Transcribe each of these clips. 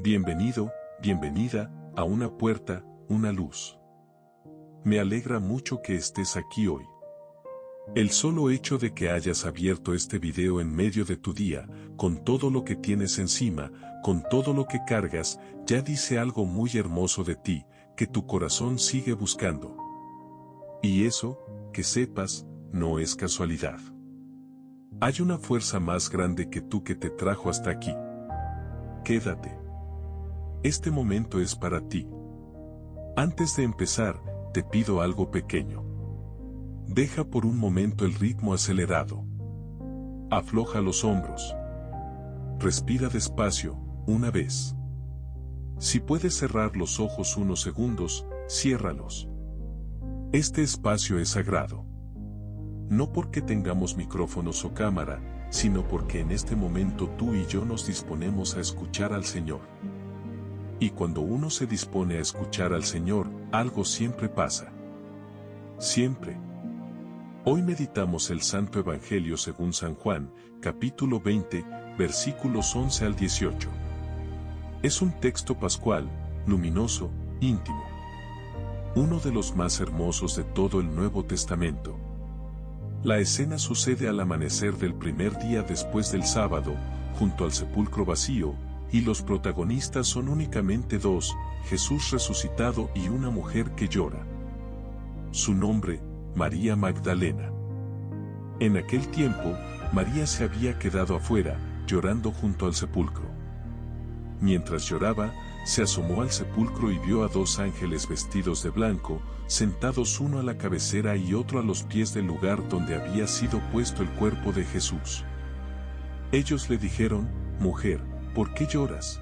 Bienvenido, bienvenida, a Una Puerta, una Luz. Me alegra mucho que estés aquí hoy. El solo hecho de que hayas abierto este video en medio de tu día, con todo lo que tienes encima, con todo lo que cargas, ya dice algo muy hermoso de ti, que tu corazón sigue buscando. Y eso, que sepas, no es casualidad. Hay una fuerza más grande que tú que te trajo hasta aquí. Quédate. Este momento es para ti. Antes de empezar, te pido algo pequeño. Deja por un momento el ritmo acelerado. Afloja los hombros. Respira despacio, una vez. Si puedes cerrar los ojos unos segundos, ciérralos. Este espacio es sagrado. No porque tengamos micrófonos o cámara, sino porque en este momento tú y yo nos disponemos a escuchar al Señor. Y cuando uno se dispone a escuchar al Señor, algo siempre pasa. Siempre. Hoy meditamos el Santo Evangelio según San Juan, capítulo 20, versículos 11 al 18. Es un texto pascual, luminoso, íntimo. Uno de los más hermosos de todo el Nuevo Testamento. La escena sucede al amanecer del primer día después del sábado, junto al sepulcro vacío, y los protagonistas son únicamente dos, Jesús resucitado y una mujer que llora. Su nombre, María Magdalena. En aquel tiempo, María se había quedado afuera, llorando junto al sepulcro. Mientras lloraba, se asomó al sepulcro y vio a dos ángeles vestidos de blanco, sentados uno a la cabecera y otro a los pies del lugar donde había sido puesto el cuerpo de Jesús. Ellos le dijeron, «Mujer, ¿por qué lloras?»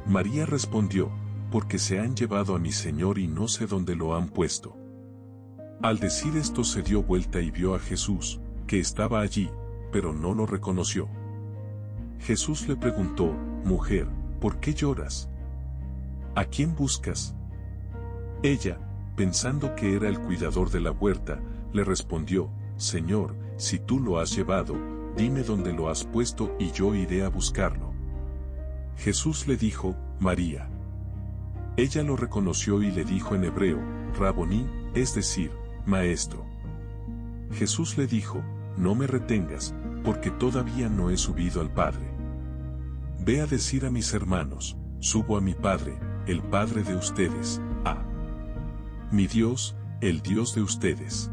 María respondió, «Porque se han llevado a mi Señor y no sé dónde lo han puesto». Al decir esto se dio vuelta y vio a Jesús, que estaba allí, pero no lo reconoció. Jesús le preguntó, «Mujer, ¿por qué lloras? ¿A quién buscas?» Ella, pensando que era el cuidador de la huerta, le respondió, «Señor, si tú lo has llevado, dime dónde lo has puesto y yo iré a buscarlo». Jesús le dijo, «María». Ella lo reconoció y le dijo en hebreo, «Raboní», es decir, «Maestro». Jesús le dijo, «No me retengas, porque todavía no he subido al Padre. Ve a decir a mis hermanos, subo a mi Padre, el Padre de ustedes, a mi Dios, el Dios de ustedes».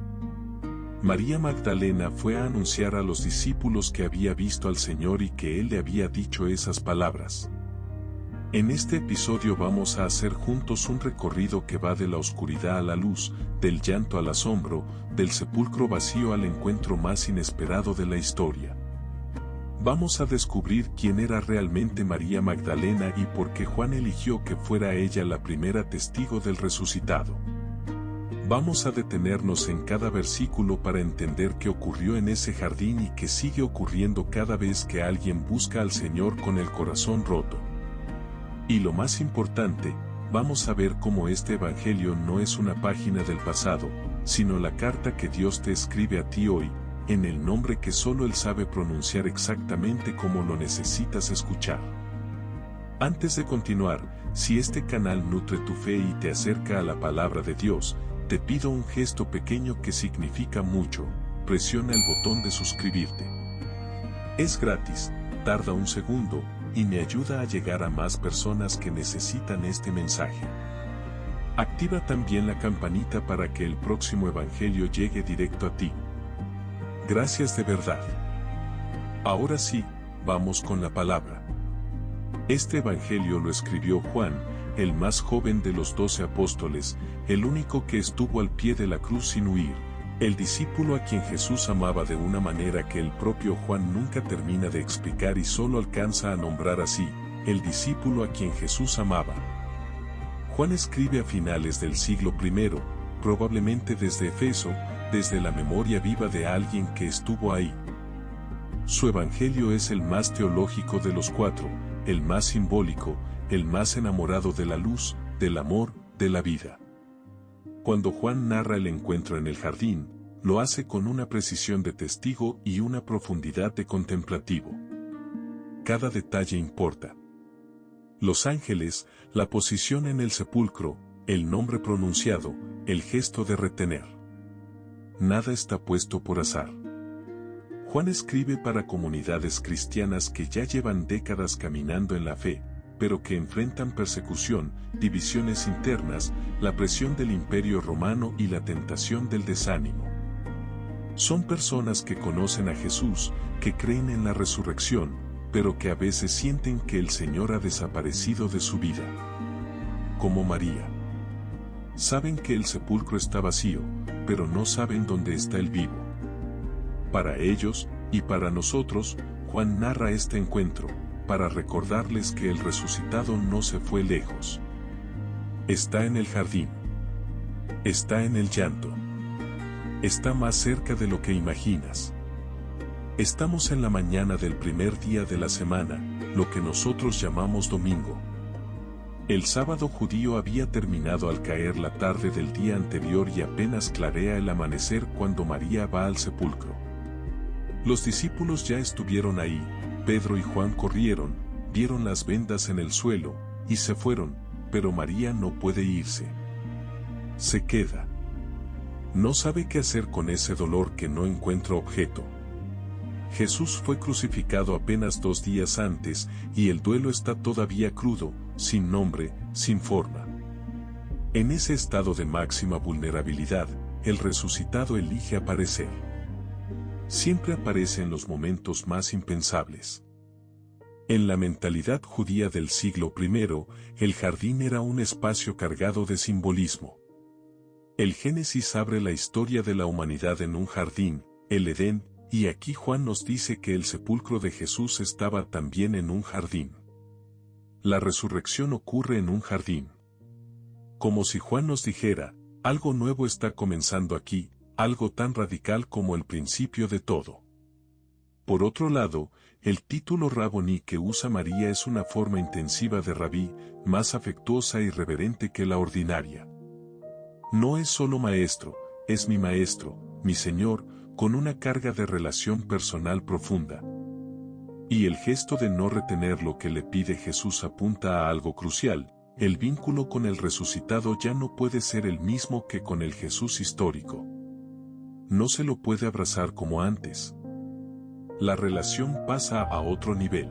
María Magdalena fue a anunciar a los discípulos que había visto al Señor y que Él le había dicho esas palabras. En este episodio vamos a hacer juntos un recorrido que va de la oscuridad a la luz, del llanto al asombro, del sepulcro vacío al encuentro más inesperado de la historia. Vamos a descubrir quién era realmente María Magdalena y por qué Juan eligió que fuera ella la primera testigo del resucitado. Vamos a detenernos en cada versículo para entender qué ocurrió en ese jardín y qué sigue ocurriendo cada vez que alguien busca al Señor con el corazón roto. Y lo más importante, vamos a ver cómo este Evangelio no es una página del pasado, sino la carta que Dios te escribe a ti hoy, en el nombre que solo Él sabe pronunciar exactamente como lo necesitas escuchar. Antes de continuar, si este canal nutre tu fe y te acerca a la palabra de Dios, te pido un gesto pequeño que significa mucho, presiona el botón de suscribirte. Es gratis, tarda un segundo, y me ayuda a llegar a más personas que necesitan este mensaje. Activa también la campanita para que el próximo Evangelio llegue directo a ti. Gracias de verdad. Ahora sí, vamos con la palabra. Este Evangelio lo escribió Juan, el más joven de los 12 apóstoles, el único que estuvo al pie de la cruz sin huir, el discípulo a quien Jesús amaba de una manera que el propio Juan nunca termina de explicar y solo alcanza a nombrar así, el discípulo a quien Jesús amaba. Juan escribe a finales del siglo I, probablemente desde Efeso, desde la memoria viva de alguien que estuvo ahí. Su evangelio es el más teológico de los cuatro, el más simbólico, el más enamorado de la luz, del amor, de la vida. Cuando Juan narra el encuentro en el jardín, lo hace con una precisión de testigo y una profundidad de contemplativo. Cada detalle importa. Los ángeles, la posición en el sepulcro, el nombre pronunciado, el gesto de retener. Nada está puesto por azar. Juan escribe para comunidades cristianas que ya llevan décadas caminando en la fe, pero que enfrentan persecución, divisiones internas, la presión del Imperio Romano y la tentación del desánimo. Son personas que conocen a Jesús, que creen en la resurrección, pero que a veces sienten que el Señor ha desaparecido de su vida. Como María. Saben que el sepulcro está vacío, pero no saben dónde está el vivo. Para ellos, y para nosotros, Juan narra este encuentro, para recordarles que el resucitado no se fue lejos. Está en el jardín. Está en el llanto. Está más cerca de lo que imaginas. Estamos en la mañana del primer día de la semana, lo que nosotros llamamos domingo. El sábado judío había terminado al caer la tarde del día anterior y apenas clarea el amanecer cuando María va al sepulcro. Los discípulos ya estuvieron ahí, Pedro y Juan corrieron, vieron las vendas en el suelo, y se fueron, pero María no puede irse. Se queda. No sabe qué hacer con ese dolor que no encuentra objeto. Jesús fue crucificado apenas 2 días antes, y el duelo está todavía crudo, sin nombre, sin forma. En ese estado de máxima vulnerabilidad, el resucitado elige aparecer. Siempre aparece en los momentos más impensables. En la mentalidad judía del siglo I, el jardín era un espacio cargado de simbolismo. El Génesis abre la historia de la humanidad en un jardín, el Edén, y aquí Juan nos dice que el sepulcro de Jesús estaba también en un jardín. La resurrección ocurre en un jardín. Como si Juan nos dijera, algo nuevo está comenzando aquí, algo tan radical como el principio de todo. Por otro lado, el título Raboní que usa María es una forma intensiva de rabí, más afectuosa y reverente que la ordinaria. No es solo maestro, es mi maestro, mi Señor, con una carga de relación personal profunda. Y el gesto de no retener lo que le pide Jesús apunta a algo crucial, el vínculo con el resucitado ya no puede ser el mismo que con el Jesús histórico. No se lo puede abrazar como antes. La relación pasa a otro nivel.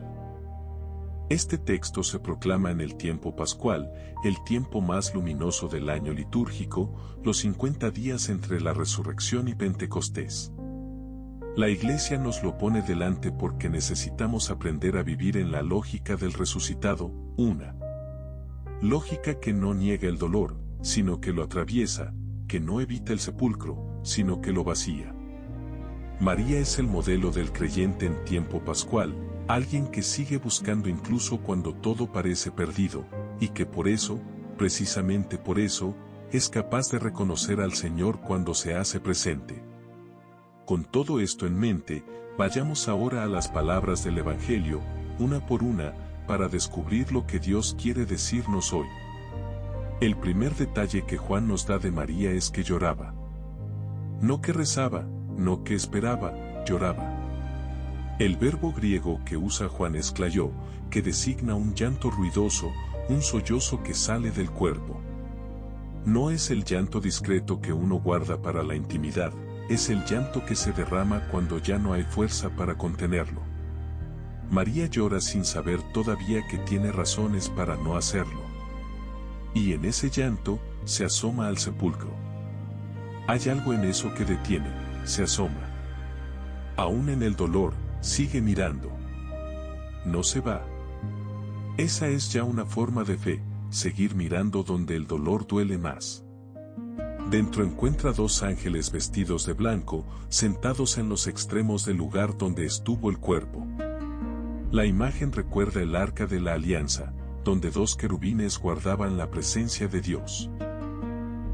Este texto se proclama en el tiempo pascual, el tiempo más luminoso del año litúrgico, los 50 días entre la resurrección y Pentecostés. La Iglesia nos lo pone delante porque necesitamos aprender a vivir en la lógica del resucitado, una lógica que no niega el dolor, sino que lo atraviesa, que no evita el sepulcro, sino que lo vacía. María es el modelo del creyente en tiempo pascual, alguien que sigue buscando incluso cuando todo parece perdido, y que por eso, precisamente por eso, es capaz de reconocer al Señor cuando se hace presente. Con todo esto en mente, vayamos ahora a las palabras del Evangelio, una por una, para descubrir lo que Dios quiere decirnos hoy. El primer detalle que Juan nos da de María es que lloraba. No que rezaba, no que esperaba, lloraba. El verbo griego que usa Juan es klayó, que designa un llanto ruidoso, un sollozo que sale del cuerpo. No es el llanto discreto que uno guarda para la intimidad, es el llanto que se derrama cuando ya no hay fuerza para contenerlo. María llora sin saber todavía que tiene razones para no hacerlo. Y en ese llanto, se asoma al sepulcro. Hay algo en eso que detiene, se asoma. Aún en el dolor, sigue mirando. No se va. Esa es ya una forma de fe, seguir mirando donde el dolor duele más. Dentro encuentra 2 ángeles vestidos de blanco, sentados en los extremos del lugar donde estuvo el cuerpo. La imagen recuerda el arca de la alianza, donde 2 querubines guardaban la presencia de Dios.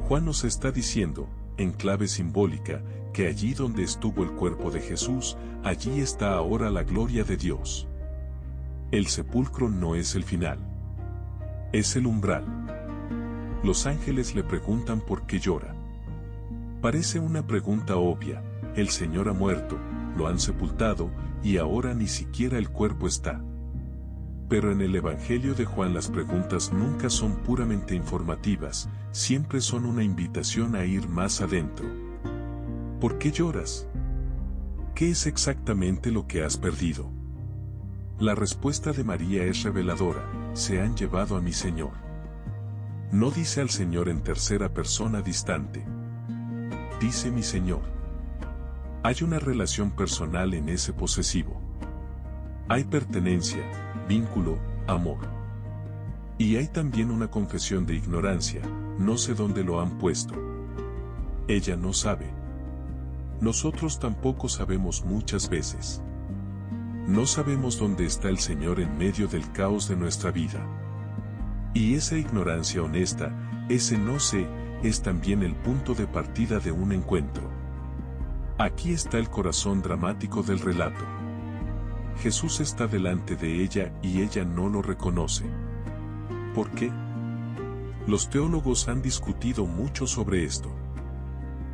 Juan nos está diciendo, en clave simbólica, que allí donde estuvo el cuerpo de Jesús, allí está ahora la gloria de Dios. El sepulcro no es el final. Es el umbral. Los ángeles le preguntan por qué llora. Parece una pregunta obvia, el Señor ha muerto, lo han sepultado, y ahora ni siquiera el cuerpo está. Pero en el Evangelio de Juan las preguntas nunca son puramente informativas, siempre son una invitación a ir más adentro. ¿Por qué lloras? ¿Qué es exactamente lo que has perdido? La respuesta de María es reveladora: se han llevado a mi Señor. No dice al Señor en tercera persona distante. Dice mi Señor. Hay una relación personal en ese posesivo. Hay pertenencia, vínculo, amor. Y hay también una confesión de ignorancia: no sé dónde lo han puesto. Ella no sabe. Nosotros tampoco sabemos muchas veces. No sabemos dónde está el Señor en medio del caos de nuestra vida. Y esa ignorancia honesta, ese no sé, es también el punto de partida de un encuentro. Aquí está el corazón dramático del relato. Jesús está delante de ella y ella no lo reconoce. ¿Por qué? Los teólogos han discutido mucho sobre esto.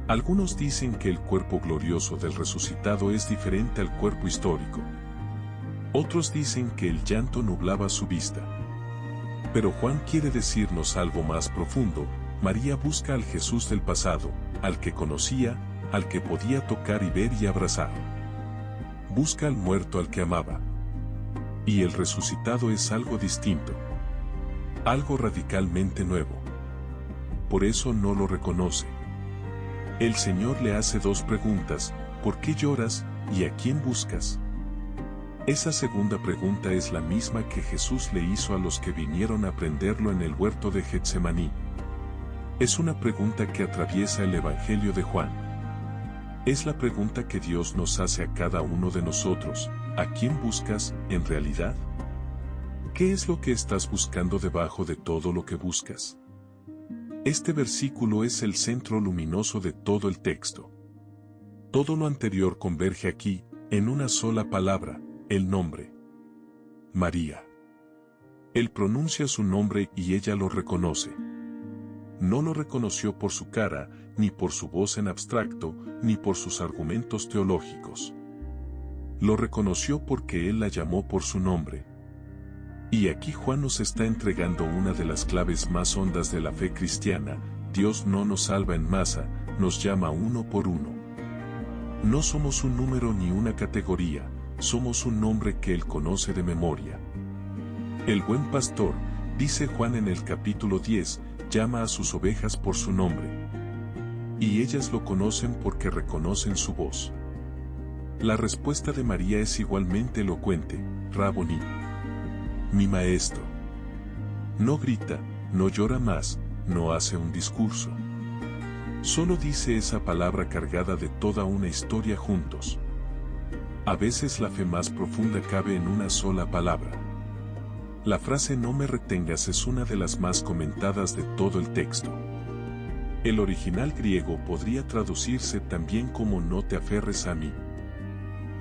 Algunos dicen que el cuerpo glorioso del resucitado es diferente al cuerpo histórico. Otros dicen que el llanto nublaba su vista. Pero Juan quiere decirnos algo más profundo: María busca al Jesús del pasado, al que conocía, al que podía tocar y ver y abrazar. Busca al muerto al que amaba. Y el resucitado es algo distinto. Algo radicalmente nuevo. Por eso no lo reconoce. El Señor le hace dos preguntas: ¿por qué lloras y a quién buscas? Esa segunda pregunta es la misma que Jesús le hizo a los que vinieron a prenderlo en el huerto de Getsemaní. Es una pregunta que atraviesa el Evangelio de Juan. Es la pregunta que Dios nos hace a cada uno de nosotros: ¿a quién buscas, en realidad? ¿Qué es lo que estás buscando debajo de todo lo que buscas? Este versículo es el centro luminoso de todo el texto. Todo lo anterior converge aquí, en una sola palabra: el nombre. María. Él pronuncia su nombre y ella lo reconoce. No lo reconoció por su cara, ni por su voz en abstracto, ni por sus argumentos teológicos. Lo reconoció porque Él la llamó por su nombre. Y aquí Juan nos está entregando una de las claves más hondas de la fe cristiana: Dios no nos salva en masa, nos llama uno por uno. No somos un número ni una categoría, somos un nombre que Él conoce de memoria. El buen pastor, dice Juan en el capítulo 10, llama a sus ovejas por su nombre. Y ellas lo conocen porque reconocen su voz. La respuesta de María es igualmente elocuente: Raboni. Mi maestro. No grita, no llora más, no hace un discurso. Solo dice esa palabra cargada de toda una historia juntos. A veces la fe más profunda cabe en una sola palabra. La frase "no me retengas" es una de las más comentadas de todo el texto. El original griego podría traducirse también como "no te aferres a mí".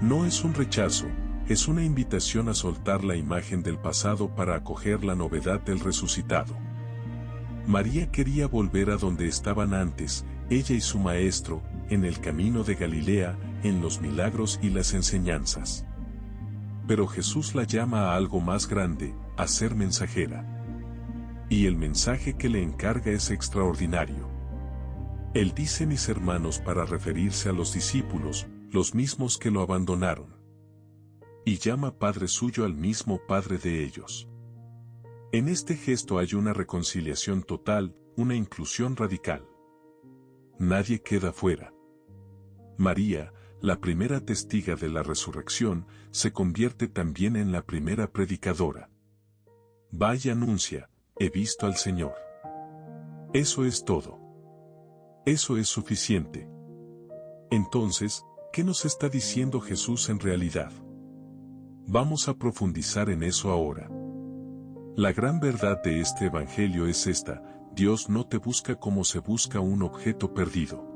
No es un rechazo, es una invitación a soltar la imagen del pasado para acoger la novedad del resucitado. María quería volver a donde estaban antes, ella y su maestro, en el camino de Galilea, en los milagros y las enseñanzas. Pero Jesús la llama a algo más grande, a ser mensajera. Y el mensaje que le encarga es extraordinario. Él dice "mis hermanos" para referirse a los discípulos, los mismos que lo abandonaron. Y llama Padre suyo al mismo Padre de ellos. En este gesto hay una reconciliación total, una inclusión radical. Nadie queda fuera. María, la primera testiga de la resurrección, se convierte también en la primera predicadora. Va y anuncia: he visto al Señor. Eso es todo. Eso es suficiente. Entonces, ¿qué nos está diciendo Jesús en realidad? Vamos a profundizar en eso ahora. La gran verdad de este evangelio es esta: Dios no te busca como se busca un objeto perdido.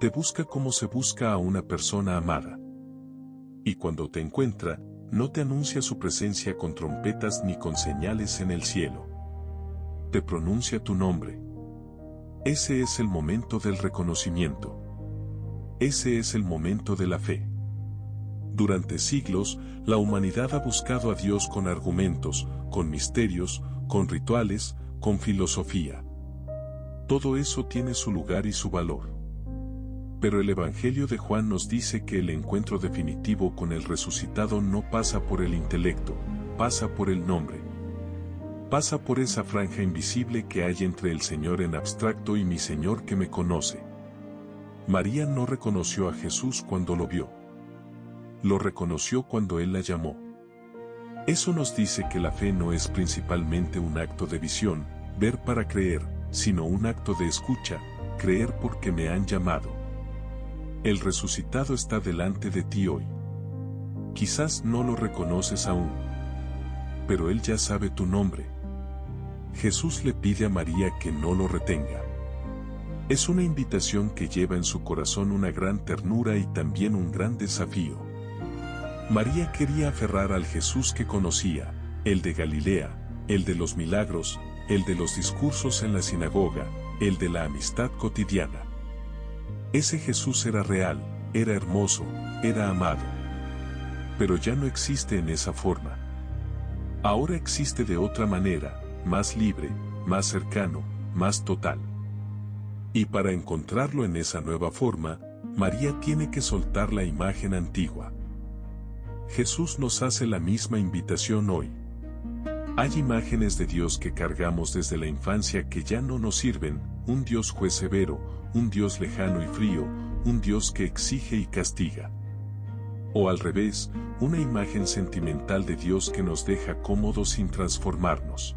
Te busca como se busca a una persona amada. Y cuando te encuentra, no te anuncia su presencia con trompetas ni con señales en el cielo. Te pronuncia tu nombre. Ese es el momento del reconocimiento. Ese es el momento de la fe. Durante siglos, la humanidad ha buscado a Dios con argumentos, con misterios, con rituales, con filosofía. Todo eso tiene su lugar y su valor. Pero el Evangelio de Juan nos dice que el encuentro definitivo con el resucitado no pasa por el intelecto, pasa por el nombre. Pasa por esa franja invisible que hay entre el Señor en abstracto y mi Señor que me conoce. María no reconoció a Jesús cuando lo vio. Lo reconoció cuando Él la llamó. Eso nos dice que la fe no es principalmente un acto de visión, ver para creer, sino un acto de escucha, creer porque me han llamado. El resucitado está delante de ti hoy. Quizás no lo reconoces aún, pero Él ya sabe tu nombre. Jesús le pide a María que no lo retenga. Es una invitación que lleva en su corazón una gran ternura y también un gran desafío. María quería aferrar al Jesús que conocía, el de Galilea, el de los milagros, el de los discursos en la sinagoga, el de la amistad cotidiana. Ese Jesús era real, era hermoso, era amado. Pero ya no existe en esa forma. Ahora existe de otra manera, más libre, más cercano, más total. Y para encontrarlo en esa nueva forma, María tiene que soltar la imagen antigua. Jesús nos hace la misma invitación hoy. Hay imágenes de Dios que cargamos desde la infancia que ya no nos sirven, un Dios juez severo, un Dios lejano y frío, un Dios que exige y castiga. O al revés, una imagen sentimental de Dios que nos deja cómodos sin transformarnos.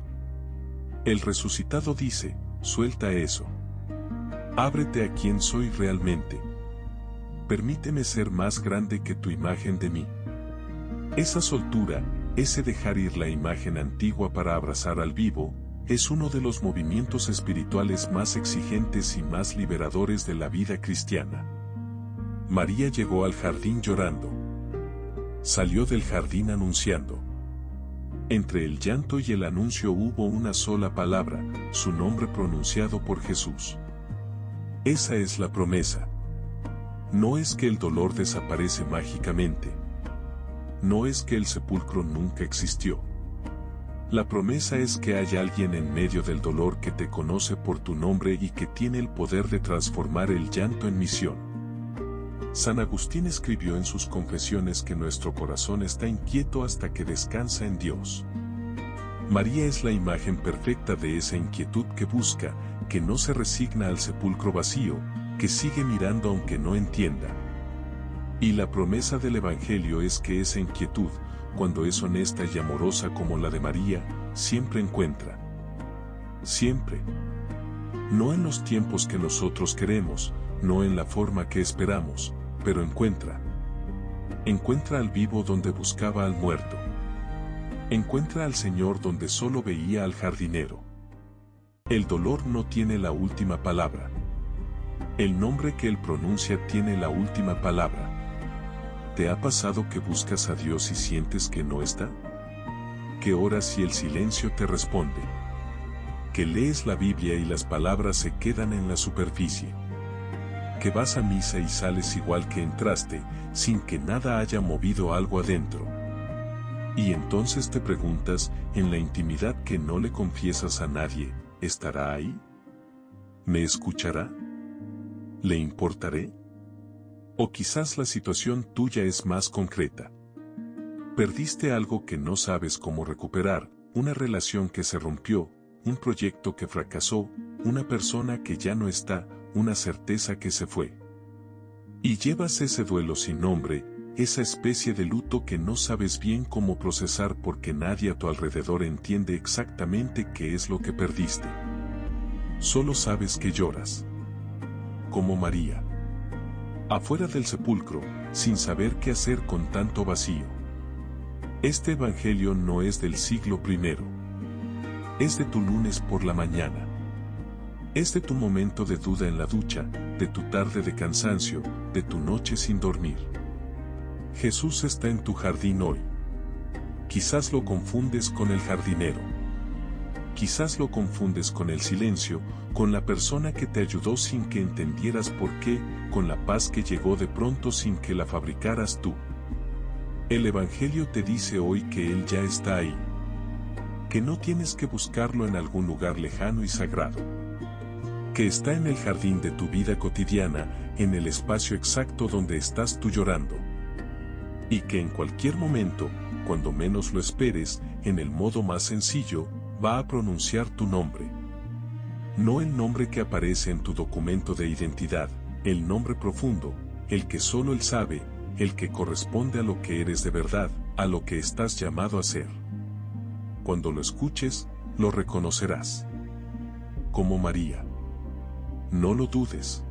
El resucitado dice, suelta eso. Ábrete a quien soy realmente. Permíteme ser más grande que tu imagen de mí. Esa soltura, ese dejar ir la imagen antigua para abrazar al vivo, es uno de los movimientos espirituales más exigentes y más liberadores de la vida cristiana. María llegó al jardín llorando. Salió del jardín anunciando. Entre el llanto y el anuncio hubo una sola palabra, su nombre pronunciado por Jesús. Esa es la promesa. No es que el dolor desaparece mágicamente. No es que el sepulcro nunca existió. La promesa es que hay alguien en medio del dolor que te conoce por tu nombre y que tiene el poder de transformar el llanto en misión. San Agustín escribió en sus confesiones que nuestro corazón está inquieto hasta que descansa en Dios. María es la imagen perfecta de esa inquietud que busca, que no se resigna al sepulcro vacío, que sigue mirando aunque no entienda. Y la promesa del Evangelio es que esa inquietud, cuando es honesta y amorosa como la de María, siempre encuentra. Siempre. No en los tiempos que nosotros queremos, no en la forma que esperamos, pero encuentra. Encuentra al vivo donde buscaba al muerto. Encuentra al Señor donde solo veía al jardinero. El dolor no tiene la última palabra. El nombre que Él pronuncia tiene la última palabra. ¿Te ha pasado que buscas a Dios y sientes que no está? Que oras y el silencio te responde. Que lees la Biblia y las palabras se quedan en la superficie. Que vas a misa y sales igual que entraste, sin que nada haya movido algo adentro. Y entonces te preguntas, en la intimidad que no le confiesas a nadie, ¿estará ahí? ¿Me escuchará? ¿Le importaré? O quizás la situación tuya es más concreta. Perdiste algo que no sabes cómo recuperar, una relación que se rompió, un proyecto que fracasó, una persona que ya no está, una certeza que se fue. Y llevas ese duelo sin nombre, esa especie de luto que no sabes bien cómo procesar porque nadie a tu alrededor entiende exactamente qué es lo que perdiste. Solo sabes que lloras. Como María. Afuera del sepulcro, sin saber qué hacer con tanto vacío. Este evangelio no es del siglo I. Es de tu lunes por la mañana. Es de tu momento de duda en la ducha, de tu tarde de cansancio, de tu noche sin dormir. Jesús está en tu jardín hoy. Quizás lo confundes con el jardinero. Quizás lo confundes con el silencio, con la persona que te ayudó sin que entendieras por qué, con la paz que llegó de pronto sin que la fabricaras tú. El Evangelio te dice hoy que Él ya está ahí. Que no tienes que buscarlo en algún lugar lejano y sagrado. Que está en el jardín de tu vida cotidiana, en el espacio exacto donde estás tú llorando. Y que en cualquier momento, cuando menos lo esperes, en el modo más sencillo, va a pronunciar tu nombre. No el nombre que aparece en tu documento de identidad, el nombre profundo, el que solo Él sabe, el que corresponde a lo que eres de verdad, a lo que estás llamado a ser. Cuando lo escuches, lo reconocerás. Como María. No lo dudes.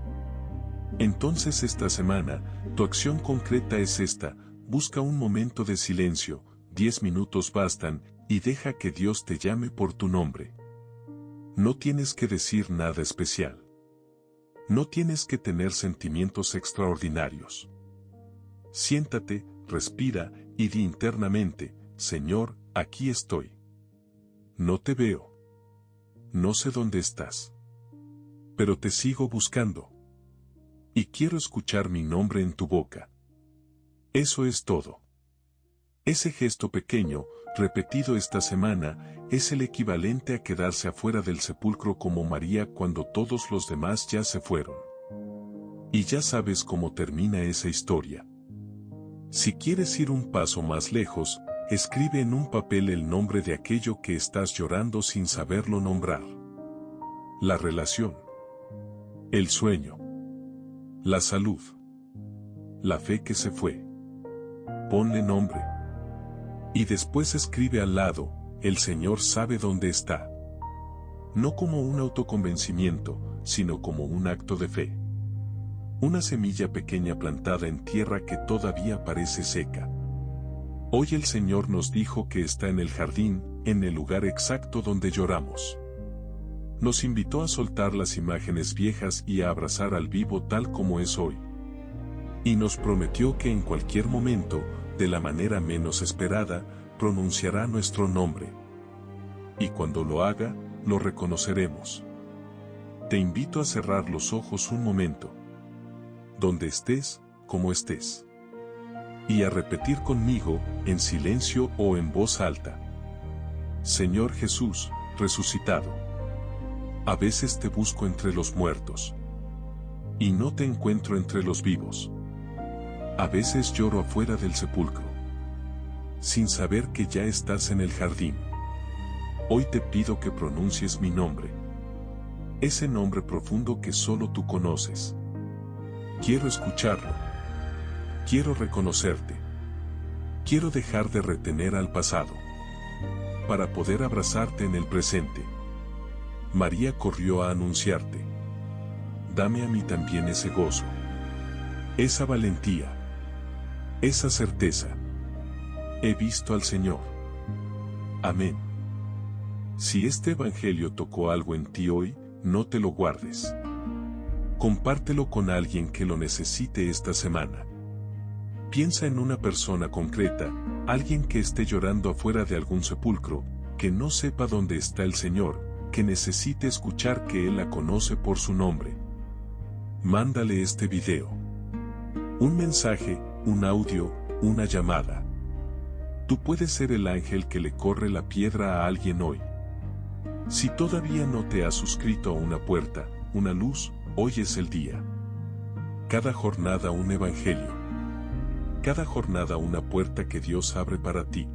Entonces esta semana, tu acción concreta es esta: busca un momento de silencio, 10 minutos bastan, y deja que Dios te llame por tu nombre. No tienes que decir nada especial. No tienes que tener sentimientos extraordinarios. Siéntate, respira, y di internamente: Señor, aquí estoy. No te veo. No sé dónde estás. Pero te sigo buscando. Y quiero escuchar mi nombre en tu boca. Eso es todo. Ese gesto pequeño, repetido esta semana, es el equivalente a quedarse afuera del sepulcro como María cuando todos los demás ya se fueron. Y ya sabes cómo termina esa historia. Si quieres ir un paso más lejos, escribe en un papel el nombre de aquello que estás llorando sin saberlo nombrar. La relación. El sueño. La salud. La fe que se fue. Ponle nombre. Y después escribe al lado: el Señor sabe dónde está. No como un autoconvencimiento, sino como un acto de fe. Una semilla pequeña plantada en tierra que todavía parece seca. Hoy el Señor nos dijo que está en el jardín, en el lugar exacto donde lloramos. Nos invitó a soltar las imágenes viejas y a abrazar al vivo tal como es hoy. Y nos prometió que en cualquier momento, de la manera menos esperada, pronunciará nuestro nombre. Y cuando lo haga, lo reconoceremos. Te invito a cerrar los ojos un momento. Donde estés, como estés. Y a repetir conmigo, en silencio o en voz alta: Señor Jesús, resucitado. A veces te busco entre los muertos. Y no te encuentro entre los vivos. A veces lloro afuera del sepulcro. Sin saber que ya estás en el jardín. Hoy te pido que pronuncies mi nombre. Ese nombre profundo que solo tú conoces. Quiero escucharlo. Quiero reconocerte. Quiero dejar de retener al pasado. Para poder abrazarte en el presente. María corrió a anunciarte. Dame a mí también ese gozo. Esa valentía. Esa certeza. He visto al Señor. Amén. Si este Evangelio tocó algo en ti hoy, no te lo guardes. Compártelo con alguien que lo necesite esta semana. Piensa en una persona concreta, alguien que esté llorando afuera de algún sepulcro, que no sepa dónde está el Señor, que necesite escuchar que Él la conoce por su nombre. Mándale este video. Un mensaje, un audio, una llamada. Tú puedes ser el ángel que le corre la piedra a alguien hoy. Si todavía no te has suscrito a Una Puerta, Una Luz, hoy es el día. Cada jornada un evangelio. Cada jornada una puerta que Dios abre para ti.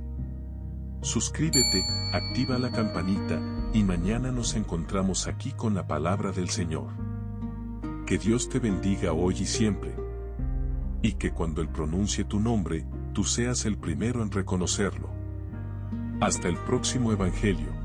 Suscríbete, activa la campanita, y mañana nos encontramos aquí con la palabra del Señor. Que Dios te bendiga hoy y siempre. Y que cuando Él pronuncie tu nombre, tú seas el primero en reconocerlo. Hasta el próximo evangelio.